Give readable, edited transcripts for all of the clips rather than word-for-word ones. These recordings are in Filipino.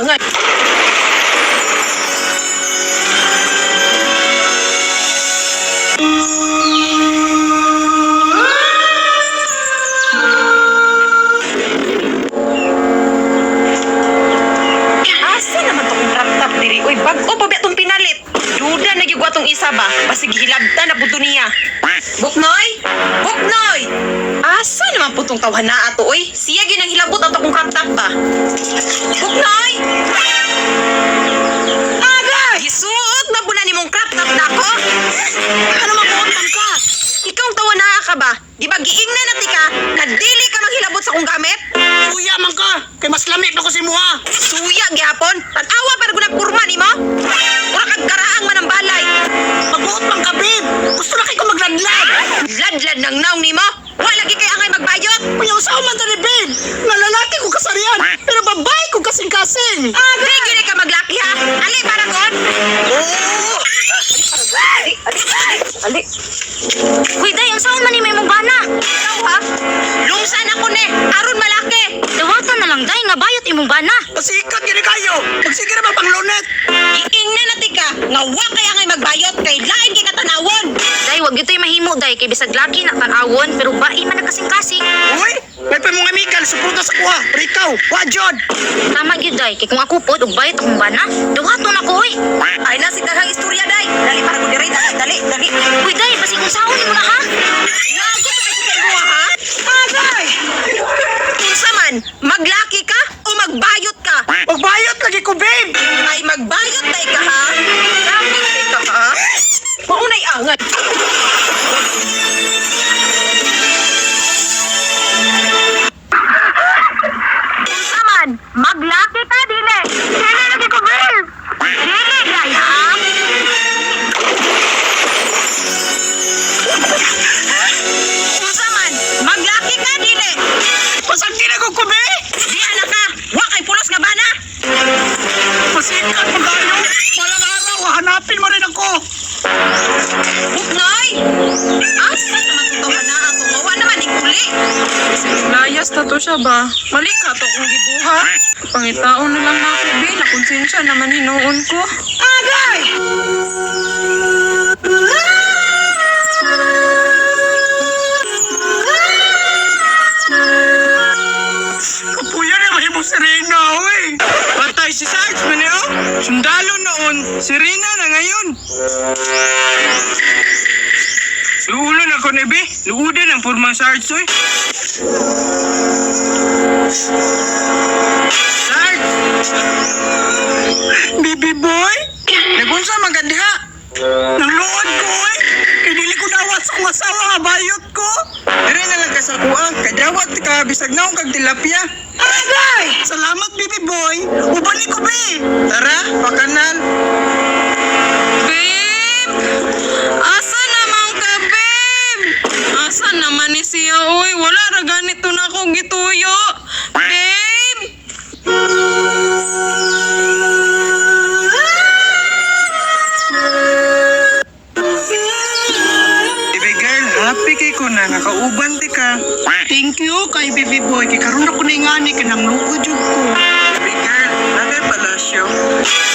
angan. Asa naman to kung rap-tap diri? Uy, bag-o pa ba itong pinalit? Duda na yung atong isa ba? Basig hilabta na puto niya. Buknoy! Buknoy! Asa naman po itong tawhan na ato, uy? Siya ginang hilabot ato kung rap-tap ba? Buknoy! Agay! Isuot na po na ni mong rap-tap na ako? Ano mabuotan ka? Ikaw ang tawa na ka ba? Di ba giing na nati ka? Kadili ka maghilabot sa kong gamit? Suya man ka! Kay mas lamit na ko si Muha! Suya gihapon? Tanawa para ko nagpurma ni mo? Ura kag karaang man ang balay. Magbuot man ka, babe! Gusto na kayo ko magladlad! Ladlad ng naong ni mo? Wala lagi kay angay magbayot. Payaw-saw man tani, babe! Nga lalaki ko kasarian, pero babae ko kasing-kasing! Di gini ka maglaki ha? Ali para kon? Oh! Ali. Uy, day, ang saan man ni may mong bana? Ikaw ha? Lungsan ako ni. Aron malaki. Dawatan na lang, day, nga bayot imong bana. Pasikat gini kayo! Magsige na ba pang lunet? Giing na nati ka. Nga wa kay angay magbayot kay lain kay katanawon. Day, wag gito'y mahimo, day, kay bisag laki na tanawon, pero bae man nagkasing-kasing. Uy! May pa mong amigal, suporta sa kuha! Pero ikaw, wajod! Tama gyud, day, kay kung ako po, og bayot akong bana, dawaton ako, uy. Ay na si daghang istorya day. Dali para ko diri. Dali. Uy, day, basi kung sahon mo na, ha? Nago ka sa ibuha ha? Agay! Unsa man, maglaki ka o magbayot ka? Magbayot lagi ko, babe! Ay magbayot day ka ha? Grabe ka ha? Maunay angan. Unsa man, maglaki ka dili. Dili lagi ko girl. Dili day ha? Unsa man, maglaki ka dili. Pasang ginagog ko, babe! Di anak ka, wa kay pulos nga bana. Pasikat mo tayo! Walang araw, hanapin mo rin ako! Buknoy! Asa naman ito ka na ato nga? Wa naman ikuli. Layas na to siya ba? Mali ka to kung gibuha. Pangitaon na lang ako, be. Nakonsensya naman hinuon ko. Agay! Kapuya na mahimong si Rina, oy! Patay si Sarge, man yun! Sundalo noon, si Rina na ngayon! Luulo na ko, Nebe. Luudan ang purmang Sarge, oy! Sarge! Baby boy? Nagunsa maganda? Nagluod ko, oy! Kaya dili ko dawat sa kong asawa nga bayot ko! Dire na lang ka sa kuang, kaya dawat ka, bisag na kag tilapia. Agay! Salamat, baby boy! Uban ni ko, be! Tara, pakanan! Babe! Asa naman ka, babe? Asa naman ni siya, uy? Wala ra ganito na akong gituyo. Babe! Baby girl, happy kay ko na, nakauban ti ka. Thank you kay baby boy, kay karon ako na ingani, kanang lukod yun ko. Baby girl, nakoy palasyo.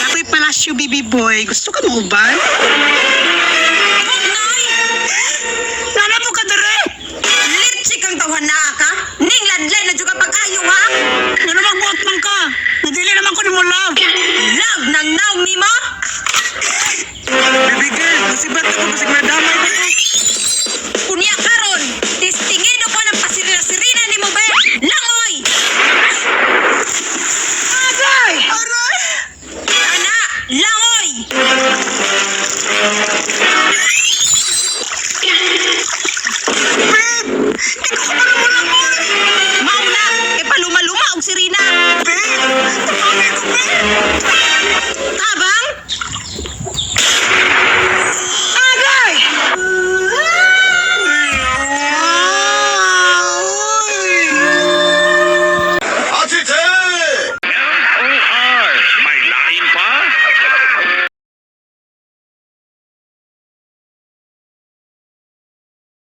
Nakoy palasyo, baby boy. Gusto ka mauban?